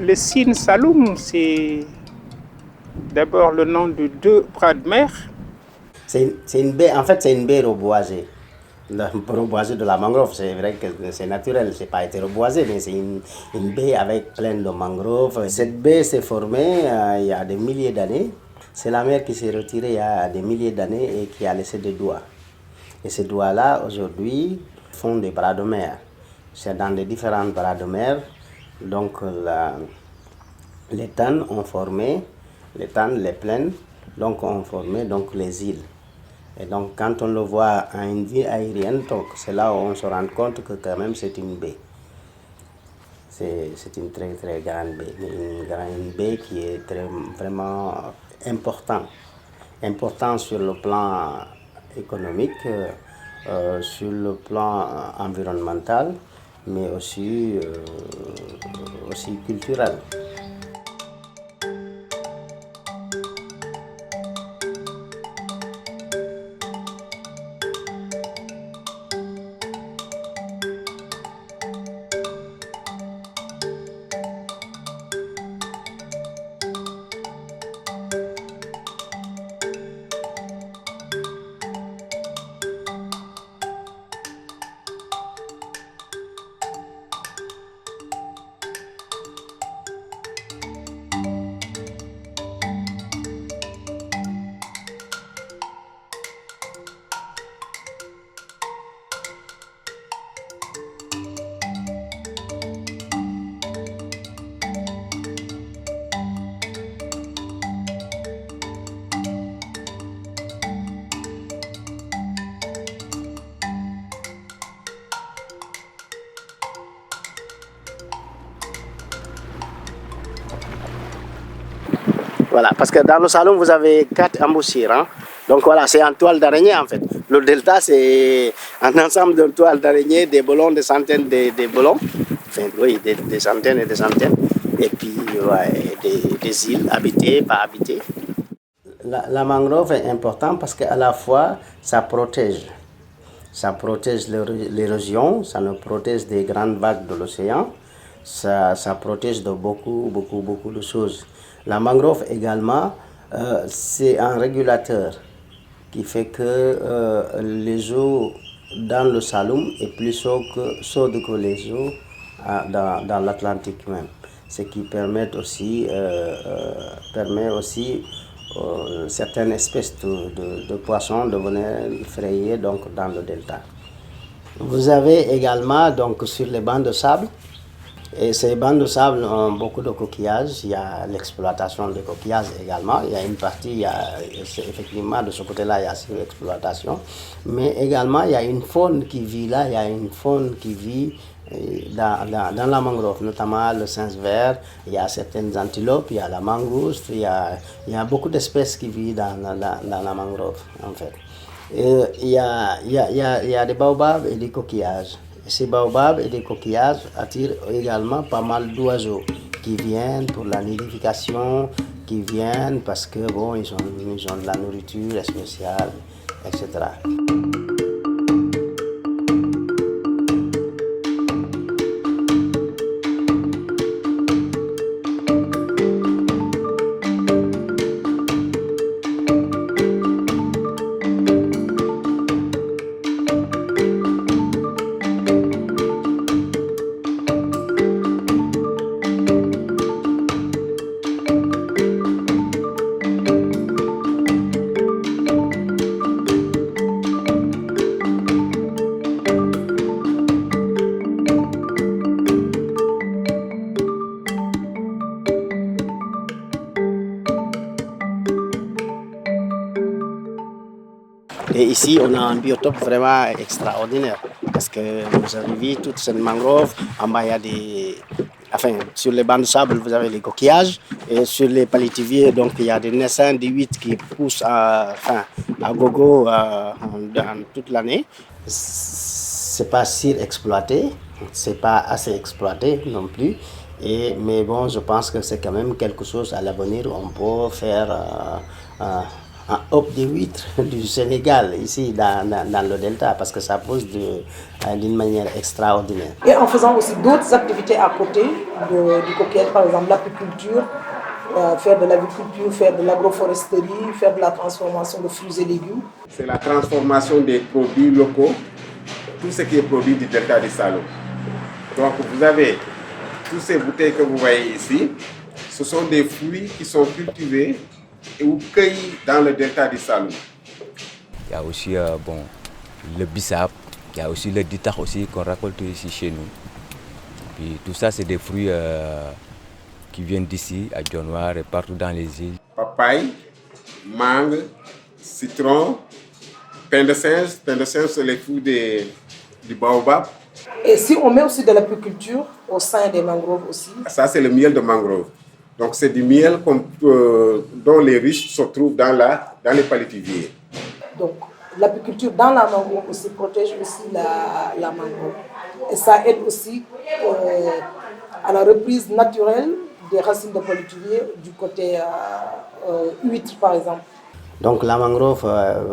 Le Sine Saloum, c'est d'abord le nom de deux bras de mer. C'est une baie, en fait, c'est une baie reboisée. Le reboisé de la mangrove, c'est vrai que c'est naturel, c'est pas été reboisé, mais c'est une baie avec plein de mangroves. Cette baie s'est formée il y a des milliers d'années. C'est la mer qui s'est retirée il y a des milliers d'années et qui a laissé des doigts. Et ces doigts-là, aujourd'hui, font des bras de mer. C'est dans les différents bras de mer. Donc, les tannes ont formé, les tannes, les plaines, donc ont formé donc, les îles. Et donc, quand on le voit à une vue aérienne, c'est là où on se rend compte que quand même c'est une baie. C'est une très très grande baie, mais une baie qui est vraiment importante. Important sur le plan économique, sur le plan environnemental, mais aussi culturel. Voilà, parce que dans le salon, vous avez 4 embouchures. Hein? Donc voilà, c'est en toile d'araignée en fait. Le delta, c'est un ensemble de toiles d'araignée, des boulons, des centaines de boulons. Enfin, oui, des centaines et des centaines. Et puis, ouais, des îles habitées, pas habitées. La mangrove est importante parce qu'à la fois, ça protège. Ça protège l'érosion, ça nous protège des grandes vagues de l'océan. Ça protège de beaucoup de choses. La mangrove également, c'est un régulateur qui fait que les eaux dans le Saloum est plus chaude que les eaux dans l'Atlantique même. Ce qui permet aussi certaines espèces de poissons de venir frayer donc, dans le delta. Vous avez également donc, sur les bancs de sable, et ces bancs de sable ont beaucoup de coquillages. Il y a l'exploitation des coquillages également. Il y a une partie, effectivement, de ce côté-là, il y a l'exploitation. Mais également, il y a une faune qui vit là. Il y a une faune qui vit dans la mangrove, notamment le singe vert. Il y a certaines antilopes, il y a la mangouste. Il y a beaucoup d'espèces qui vivent dans la mangrove, en fait. Il y a des baobabs et des coquillages. Ces baobabs et des coquillages attirent également pas mal d'oiseaux qui viennent pour la nidification, qui viennent parce que bon, ils ont de la nourriture spéciale, etc. Et ici, on a un biotope vraiment extraordinaire parce que vous avez vu toute cette mangrove. En bas, il y a sur les bancs de sable, vous avez les coquillages. Et sur les palétiviers, donc, il y a des naissins, des huîtres qui poussent à gogo dans toute l'année. C'est pas surexploité, c'est pas assez exploité non plus. Mais bon, je pense que c'est quand même quelque chose à l'avenir. On peut faire en hôpe de huîtres du Sénégal, ici dans le delta, parce que ça pousse d'une manière extraordinaire. Et en faisant aussi d'autres activités à côté du coquillage, par exemple l'apiculture, faire de l'aviculture, faire de l'agroforesterie, faire de la transformation de fruits et légumes. C'est la transformation des produits locaux, tout ce qui est produit du delta du Saloum. Donc vous avez toutes ces bouteilles que vous voyez ici, ce sont des fruits qui sont cultivés et ou cueillis dans le delta du Saloum. Il y a aussi le bissap, il y a aussi le ditar aussi qu'on récolte ici chez nous. Puis tout ça c'est des fruits qui viennent d'ici, à Dionewar et partout dans les îles. Papaye, mangue, citron, pain de singe. Pain de singe, c'est les fruits du baobab. Et si on met aussi de l'apiculture au sein des mangroves aussi. Ça, c'est le miel de mangrove. Donc, c'est du miel dont les riches se trouvent dans les palétuviers. Donc, l'apiculture dans la mangrove aussi protège aussi la mangrove. Et ça aide aussi à la reprise naturelle des racines de palétuviers du côté huître, par exemple. Donc la mangrove,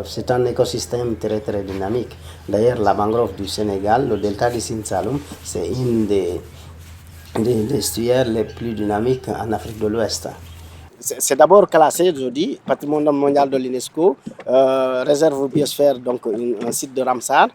c'est un écosystème très très dynamique. D'ailleurs, la mangrove du Sénégal, le delta du Sine Saloum, c'est une des estuaires les plus dynamiques en Afrique de l'Ouest. C'est d'abord classé, je dis, patrimoine mondial de l'UNESCO, réserve biosphère, donc un site de Ramsar,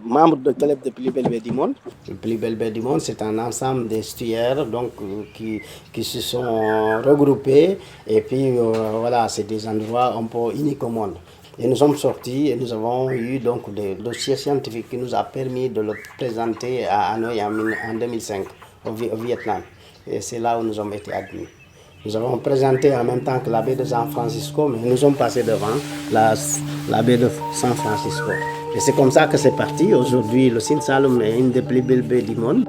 membre du club de plus belle baie du monde. Le plus belle baie du monde, c'est un ensemble d'estuaires donc, qui se sont regroupés et puis voilà, c'est des endroits un peu uniques au monde. Et nous sommes sortis et nous avons eu donc des dossiers scientifiques qui nous a permis de le présenter à Hanoï en 2005 au Vietnam. Et c'est là où nous avons été admis. Nous avons présenté en même temps que la baie de San Francisco, mais nous sommes passés devant la baie de San Francisco. Et c'est comme ça que c'est parti. Aujourd'hui, le Sine Saloum est une des plus belles baies du monde.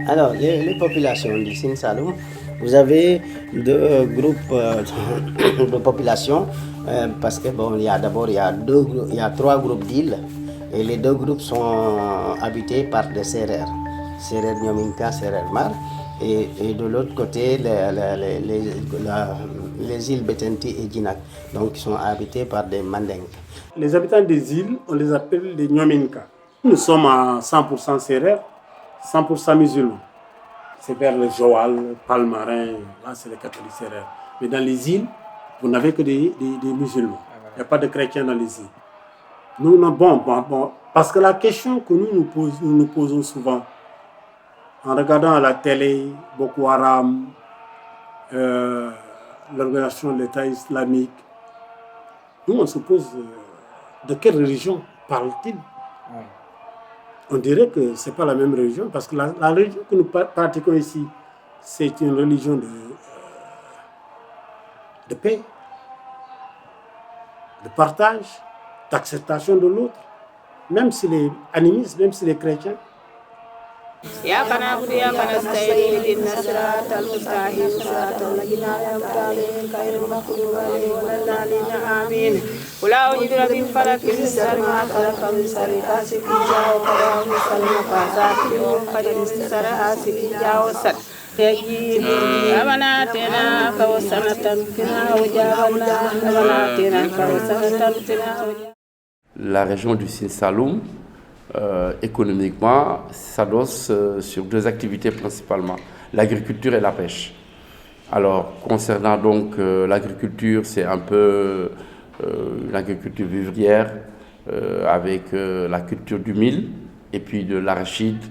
Alors, les populations du Sine Saloum, vous avez deux groupes de population, parce que bon, il y a trois groupes d'îles, et les deux groupes sont habités par des Sérères, Sérère Nyominka, Sérère Mar, et de l'autre côté, les îles Betenti et Djinak, donc qui sont habités par des Mandingues. Les habitants des îles, on les appelle les Nyominka. Nous sommes à 100% Sérères, 100% musulmans. C'est vers le Joal, Palmarin, là c'est les catholiques sérères. Mais dans les îles, vous n'avez que des musulmans. Il n'y a pas de chrétiens dans les îles. Nous, bon, parce que la question que nous posons souvent, en regardant à la télé, Boko Haram, l'organisation de l'État islamique, nous on se pose de quelle religion parle-t-il? On dirait que ce n'est pas la même religion, parce que la religion que nous pratiquons ici, c'est une religion de paix, de partage, d'acceptation de l'autre, même s'il est animiste, même s'il est chrétien. La région du Sine Saloum, économiquement, s'adosse sur deux activités principalement, l'agriculture et la pêche. Alors, concernant donc l'agriculture, c'est un peu l'agriculture vivrière avec la culture du mil et puis de l'arachide,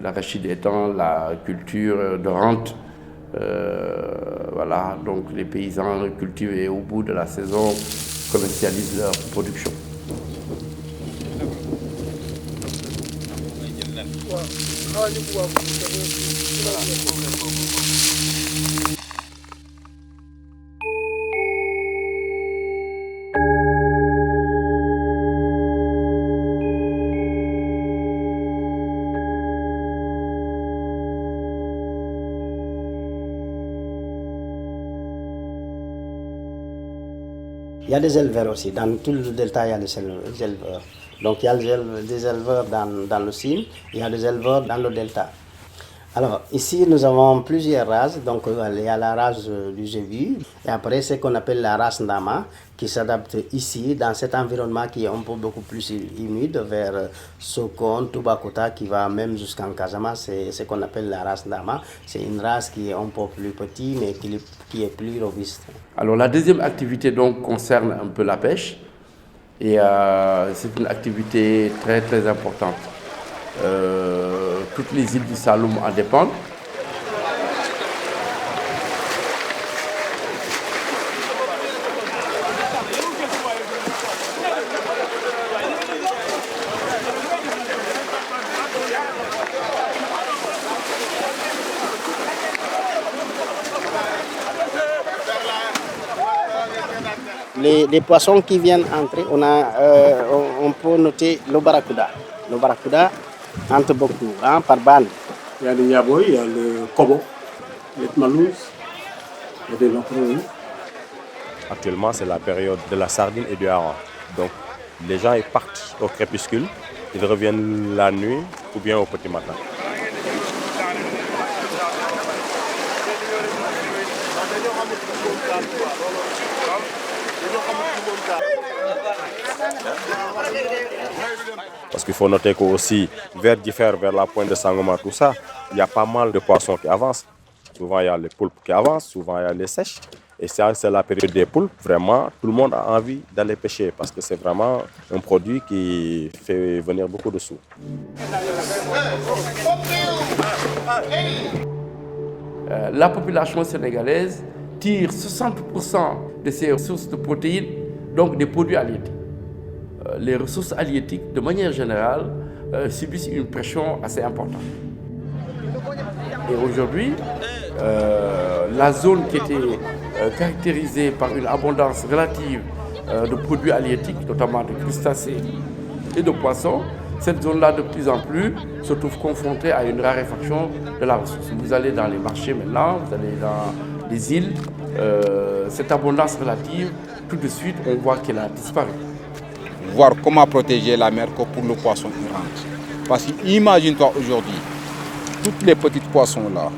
l'arachide étant la culture de rente. Voilà, donc les paysans cultivent et au bout de la saison commercialisent leur production. Il y a des éleveurs aussi. Dans tout le delta, il y a des éleveurs. Donc il y a des éleveurs dans le Sine, il y a des éleveurs dans le delta. Alors ici, nous avons plusieurs races. Donc il y a la race du Jévu. Et après, ce qu'on appelle la race Ndama, qui s'adapte ici, dans cet environnement qui est un peu beaucoup plus humide, vers Sokone, Toubacouta, qui va même jusqu'en Casamance. C'est ce qu'on appelle la race Ndama. C'est une race qui est un peu plus petite, mais qui est plus robuste. Alors la deuxième activité donc concerne un peu la pêche. Et c'est une activité très très importante. Toutes les îles du Saloum en dépendent. Les poissons qui viennent entrer, on peut noter le barracuda. Le barracuda entre beaucoup, par bande. Il y a le yaboy, il y a le kobo, les malous, il y a des locaux. Actuellement, c'est la période de la sardine et du hareng. Donc, les gens ils partent au crépuscule, ils reviennent la nuit ou bien au petit matin. Parce qu'il faut noter qu'aussi, vers Diffère, vers la pointe de Sangomar, tout ça, il y a pas mal de poissons qui avancent. Souvent, il y a les poulpes qui avancent, souvent, il y a les sèches. Et ça, c'est la période des poulpes. Vraiment, tout le monde a envie d'aller pêcher parce que c'est vraiment un produit qui fait venir beaucoup de sous. La population sénégalaise tire 60% de ses ressources de protéines, donc des produits halieutiques. Les ressources halieutiques, de manière générale, subissent une pression assez importante. Et aujourd'hui, la zone qui était caractérisée par une abondance relative de produits halieutiques, notamment de crustacés et de poissons, cette zone-là, de plus en plus, se trouve confrontée à une raréfaction de la ressource. Vous allez dans les marchés maintenant, vous allez dans les îles, cette abondance relative, tout de suite, on voit qu'elle a disparu. Voir comment protéger la mer que pour le poisson qui rentre. Parce qu'imagine-toi aujourd'hui, toutes les petites poissons là,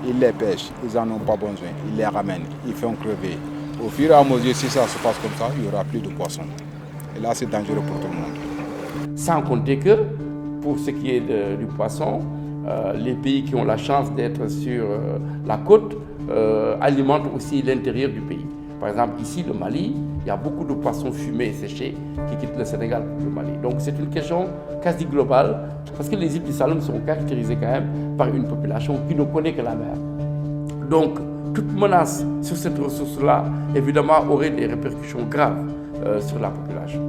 ils les pêchent, ils n'en ont pas besoin, ils les ramènent, ils font crever. Au fur et à mesure, si ça se passe comme ça, il n'y aura plus de poissons. Et là, c'est dangereux pour tout le monde. Sans compter que, pour ce qui est du poisson, les pays qui ont la chance d'être sur la côte alimentent aussi l'intérieur du pays. Par exemple, ici, le Mali, il y a beaucoup de poissons fumés et séchés qui quittent le Sénégal pour le Mali. Donc c'est une question quasi globale, parce que les îles du Saloum sont caractérisées quand même par une population qui ne connaît que la mer. Donc toute menace sur cette ressource-là, évidemment, aurait des répercussions graves sur la population.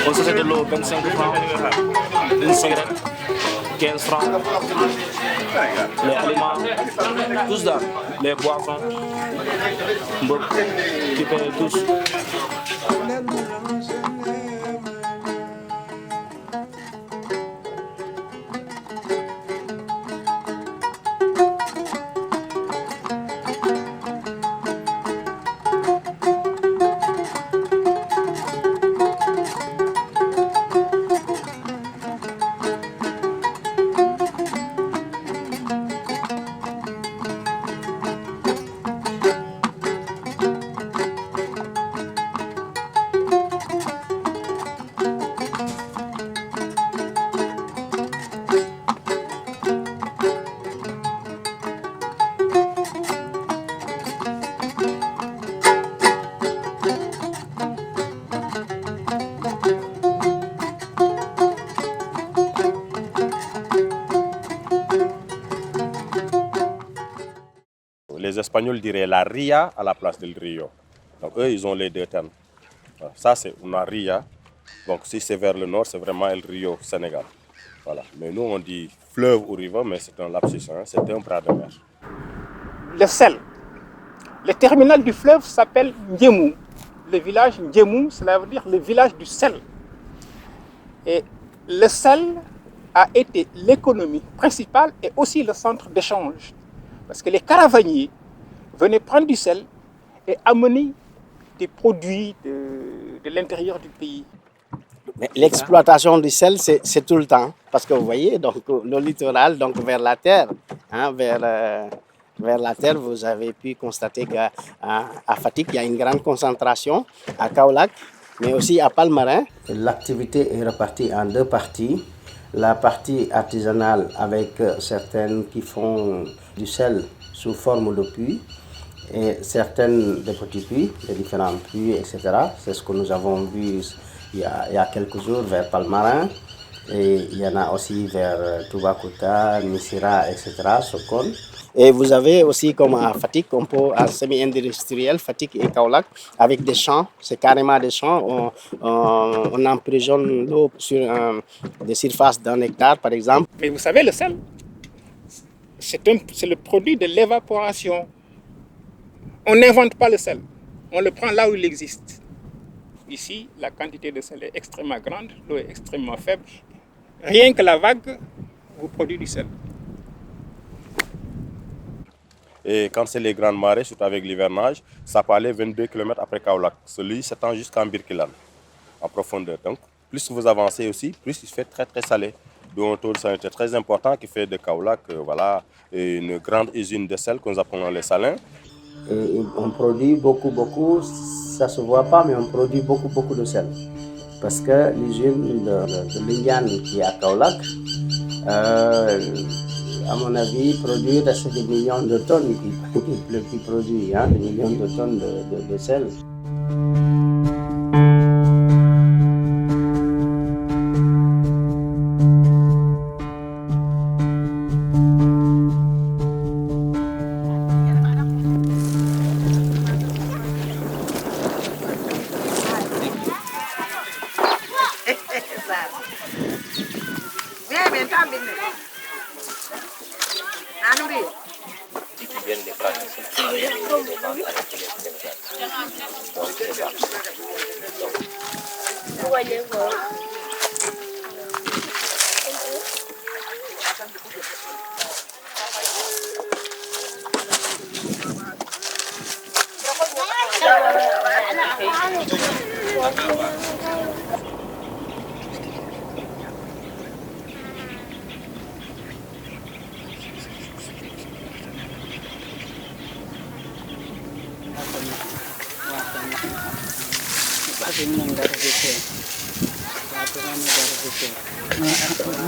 Au sachet de l'eau, 25 francs. Une cigarette, 15 francs. Les aliments, tous là. Les boissons, tu payes tous. Les Espagnols diraient la ria à la place del rio. Donc eux, ils ont les deux termes. Voilà. Ça, c'est una ria. Donc si c'est vers le nord, c'est vraiment el rio Sénégal. Voilà. Mais nous, on dit fleuve ou river, mais c'est un lapsus, hein. C'est un bras de mer. Le sel. Le terminal du fleuve s'appelle Ndiémou. Le village Ndiémou, cela veut dire le village du sel. Et le sel a été l'économie principale et aussi le centre d'échange. Parce que les caravaniers venaient prendre du sel et amener des produits de l'intérieur du pays. L'exploitation du sel, c'est tout le temps. Parce que vous voyez, donc, le littoral, donc vers la terre, hein, vers la terre, vous avez pu constater qu'à Fatick, il y a une grande concentration, à Kaolack, mais aussi à Palmarin. L'activité est répartie en deux parties. La partie artisanale avec certaines qui font du sel sous forme de puits et certaines de petits puits, de différents puits, etc. C'est ce que nous avons vu il y a quelques jours vers Palmarin. Et il y en a aussi vers Toubacouta, Missira, etc., Sokone. Et vous avez aussi comme à Fatick, à semi-industriel, Fatick et Kaolack, avec des champs, c'est carrément des champs. On emprisonne l'eau sur des surfaces d'1 hectare, par exemple. Mais vous savez, le sel, c'est le produit de l'évaporation. On n'invente pas le sel, on le prend là où il existe. Ici, la quantité de sel est extrêmement grande, l'eau est extrêmement faible. Rien que la vague vous produit du sel. Et quand c'est les grandes marées, surtout avec l'hivernage, ça peut aller 22 km après Kaolack. Celui s'étend jusqu'en Birkelane, en profondeur. Donc, plus vous avancez aussi, plus il fait très très salé. Donc un taux de salinité très important qui fait de Kaolack voilà, une grande usine de sel que nous appelons les salins. Et on produit beaucoup, ça ne se voit pas, mais on produit beaucoup de sel. Parce que l'usine de Lindiane qui est à Kaolack, à mon avis, produit des millions de tonnes qui produit, hein, des millions de tonnes de sel.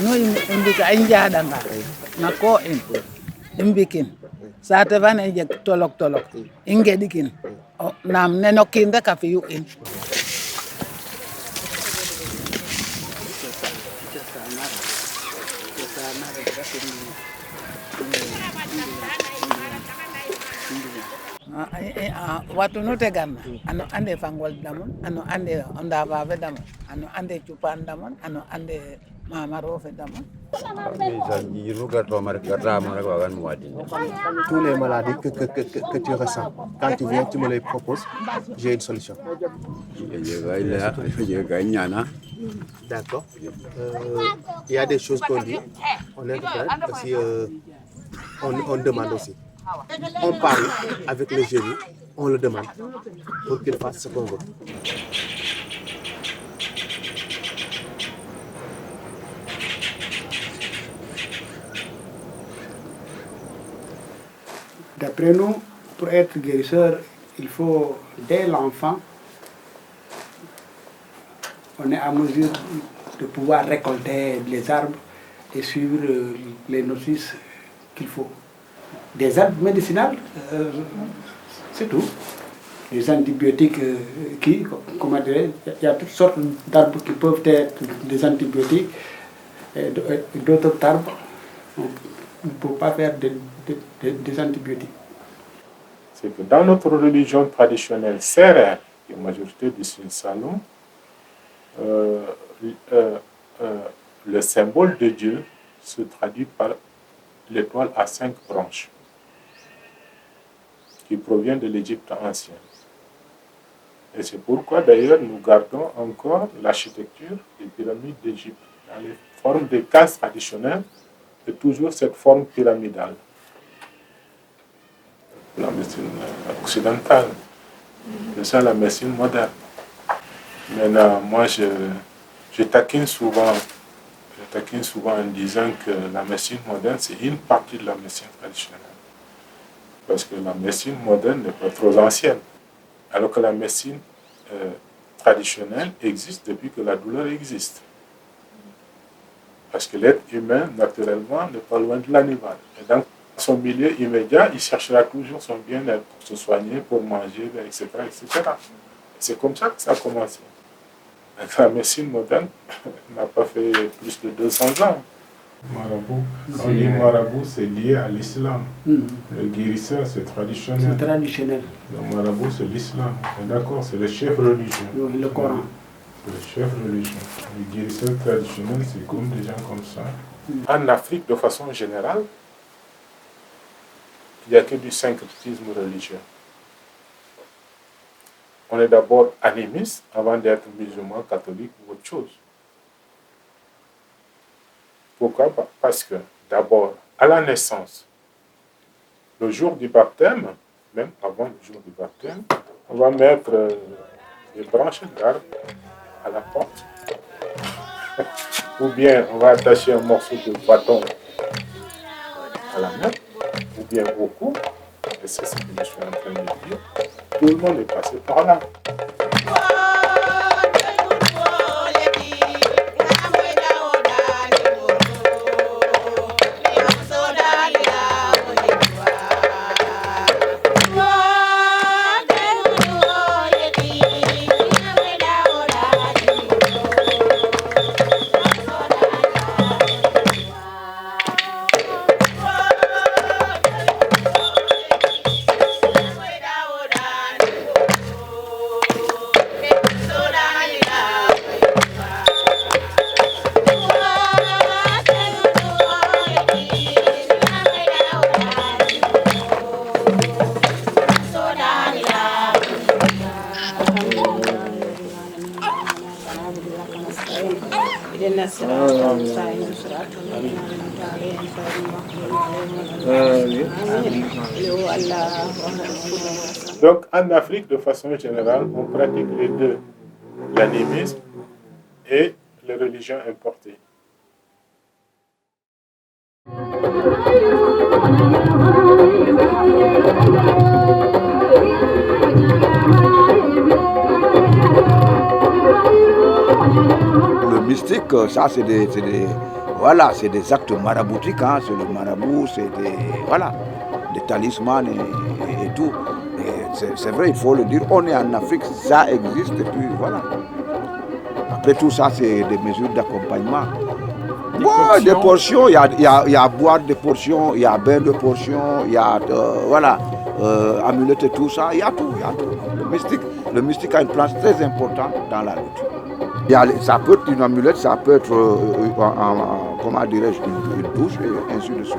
no imbika ay njaɗanga na ko in mbikin sate fane i jeg tolok i ngeɗikin naam neno kiin rek a fiyu in watu no teganna ano ande fangol damon ano ande onda babe damon ano ande chupan damon ano ande mamaro fe damon. Tous les maladies que tu ressens, quand tu viens, tu me les proposes, j'ai une solution. D'accord. Il y a des choses qu'on dit, on interprète, aussi, on demande aussi. On parle avec le jury, on le demande pour qu'il fasse ce qu'on veut. D'après nous, pour être guérisseur, il faut, dès l'enfant, on est à mesure de pouvoir récolter les arbres et suivre les notices qu'il faut. Des arbres médicinales, c'est tout. Les antibiotiques comment dire, il y a toutes sortes d'arbres qui peuvent être des antibiotiques et d'autres arbres. On ne peut pas faire des antibiotiques. C'est que dans notre religion traditionnelle sérère, qui est la majorité du Sine Saloum, le symbole de Dieu se traduit par l'étoile à 5 branches, qui provient de l'Égypte ancienne. Et c'est pourquoi d'ailleurs nous gardons encore l'architecture des pyramides d'Égypte. Dans les formes des cases traditionnelles, c'est toujours cette forme pyramidale. La médecine occidentale, c'est ça la médecine moderne. Maintenant, moi je taquine souvent en disant que la médecine moderne, c'est une partie de la médecine traditionnelle. Parce que la médecine moderne n'est pas trop ancienne. Alors que la médecine traditionnelle existe depuis que la douleur existe. Parce que l'être humain, naturellement, n'est pas loin de l'animal. Et dans son milieu immédiat, il cherchera toujours son bien-être pour se soigner, pour manger, etc. etc. C'est comme ça que ça a commencé. La médecine moderne n'a pas fait plus de 200 ans. Marabout, on dit marabout, c'est lié à l'islam. Le guérisseur, c'est traditionnel. C'est traditionnel. Le marabout, c'est l'islam. D'accord, c'est le chef religieux. Le Coran. C'est le chef religieux. Le guérisseur traditionnel, c'est comme des gens comme ça. En Afrique, de façon générale, il n'y a que du syncrétisme religieux. On est d'abord animiste avant d'être musulman, catholique ou autre chose. Pourquoi? Parce que, d'abord, à la naissance, le jour du baptême, même avant le jour du baptême, on va mettre des branches d'arbre à la porte. Ou bien on va attacher un morceau de bâton à la main, ou bien au cou. Et c'est ce que je suis en train de dire. Tout le monde est passé par là. Donc en Afrique, de façon générale, on pratique les deux, l'animisme et les religions importées. Le mystique, ça c'est des actes maraboutiques, hein. C'est le marabout, c'est des talismans et tout. C'est vrai, il faut le dire, on est en Afrique, ça existe, et puis voilà. Après tout ça, c'est des mesures d'accompagnement. Des portions, il y a à boire des portions, il y a bain de portions, il y a amulettes et tout ça, il y a tout, il y a tout. Le mystique a une place très importante dans la lutte. Ça peut être une amulette, ça peut être, comment dirais-je, une douche et ainsi de suite.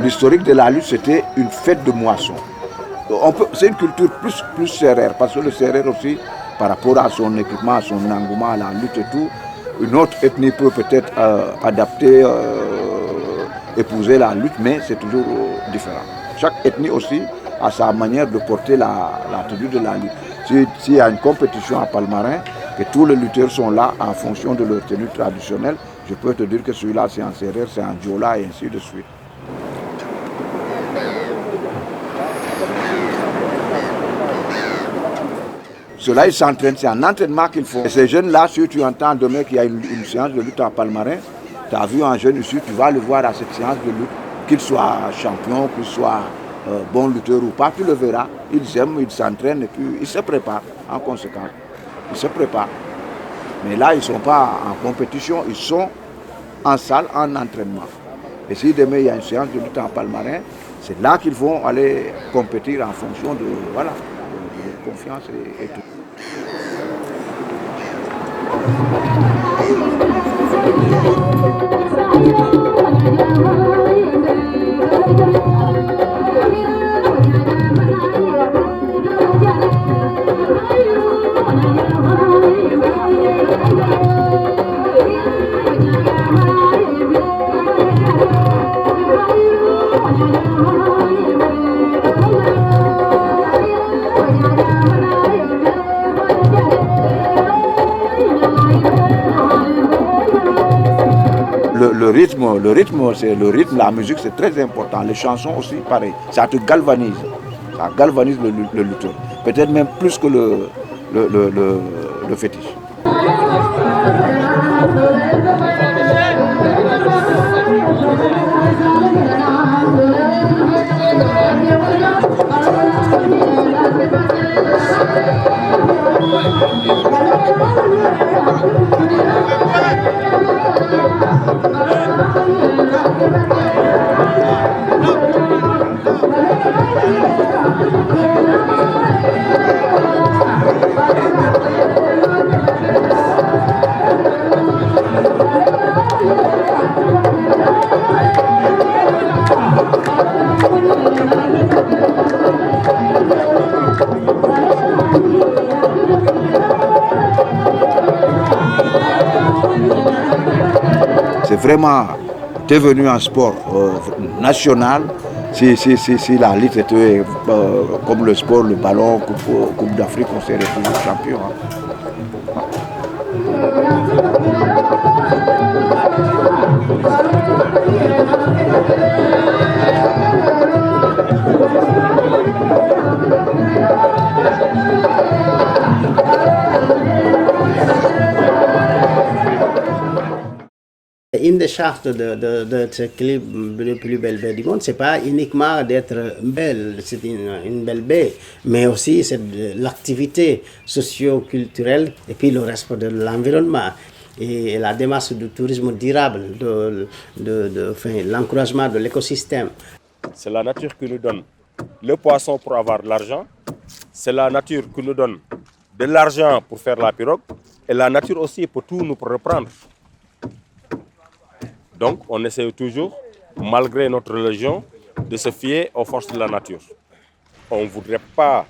L'historique de la lutte, c'était une fête de moisson. C'est une culture plus sérère, parce que le sérère aussi, par rapport à son équipement, à son engouement, à la lutte et tout, une autre ethnie peut peut-être adapter, épouser la lutte, mais c'est toujours différent. Chaque ethnie aussi a sa manière de porter la tenue de la lutte. S'il y a une compétition à Palmarin, que tous les lutteurs sont là en fonction de leur tenue traditionnelle, je peux te dire que celui-là c'est en sérère, c'est en diola et ainsi de suite. Cela, ils s'entraînent, c'est un entraînement qu'ils font. Et ces jeunes-là, si tu entends demain qu'il y a une séance de lutte à Palmarin, tu as vu un jeune ici, tu vas le voir à cette séance de lutte, qu'il soit champion, qu'il soit bon lutteur ou pas, tu le verras. Ils aiment, ils s'entraînent et puis ils se préparent en conséquence. Ils se préparent. Mais là, ils ne sont pas en compétition, ils sont en salle, en entraînement. Et si demain il y a une séance de lutte en Palmarin, c'est là qu'ils vont aller compétir en fonction de, voilà, de confiance et tout. Le rythme, c'est le rythme, la musique, c'est très important. Les chansons aussi, pareil. Ça te galvanise. Ça galvanise le lutteur. Peut-être même plus que le fétiche. C'est vraiment devenu un sport national. Si la lutte était comme le sport, le ballon, Coupe d'Afrique, on serait toujours champion. Une des chartes de ce club le plus belle baie du monde, ce n'est pas uniquement d'être belle, c'est une belle baie, mais aussi c'est l'activité socio-culturelle et puis le respect de l'environnement et la démarche du tourisme durable, l'encouragement de l'écosystème. C'est la nature qui nous donne le poisson pour avoir de l'argent, c'est la nature qui nous donne de l'argent pour faire la pirogue et la nature aussi pour tout nous reprendre. Donc, on essaie toujours, malgré notre religion, de se fier aux forces de la nature. On ne voudrait pas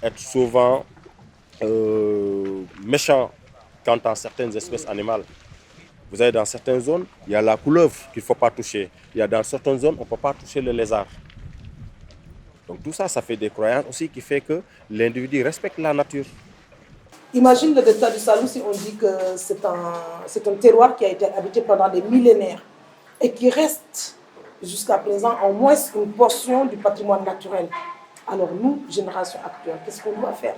être souvent méchant quant à certaines espèces animales. Vous avez dans certaines zones, il y a la couleuvre qu'il ne faut pas toucher. Il y a dans certaines zones, on ne peut pas toucher le lézard. Donc tout ça, ça fait des croyances aussi qui fait que l'individu respecte la nature. Imagine le delta du Saloum si on dit que c'est un terroir qui a été habité pendant des millénaires et qui reste jusqu'à présent en moins une portion du patrimoine naturel. Alors nous, génération actuelle, qu'est-ce qu'on doit faire?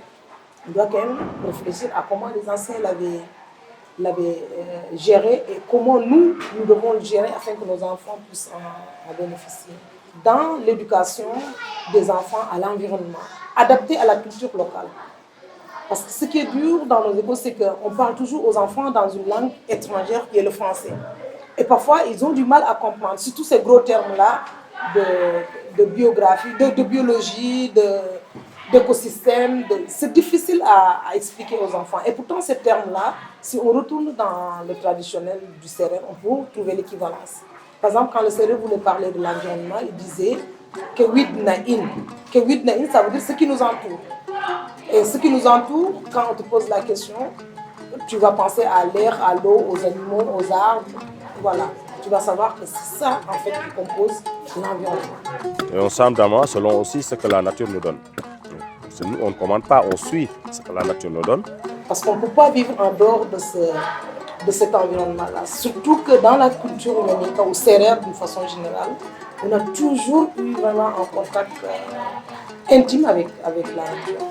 On doit quand même réfléchir à comment les anciens l'avaient géré et comment nous devons le gérer afin que nos enfants puissent en bénéficier. Dans l'éducation des enfants à l'environnement, adapté à la culture locale. Parce que ce qui est dur dans nos écoles, c'est qu'on parle toujours aux enfants dans une langue étrangère qui est le français. Et parfois, ils ont du mal à comprendre, surtout ces gros termes-là de biographie, de biologie, d'écosystème. C'est difficile à expliquer aux enfants. Et pourtant, ces termes-là, si on retourne dans le traditionnel du Sérère, on peut trouver l'équivalence. Par exemple, quand le Sérère voulait parler de l'environnement, il disait « Kewid Naïn ». Kewid Naïn, ça veut dire ce qui nous entoure. Et ce qui nous entoure, quand on te pose la question, tu vas penser à l'air, à l'eau, aux animaux, aux arbres. Voilà, tu vas savoir que c'est ça en fait qui compose l'environnement. Et on s'entend selon aussi ce que la nature nous donne. Nous, on ne commande pas, on suit ce que la nature nous donne. Parce qu'on ne peut pas vivre en dehors de cet environnement-là. Surtout que dans la culture humaine, au Sérère d'une façon générale, on a toujours eu vraiment un contact intime avec la nature.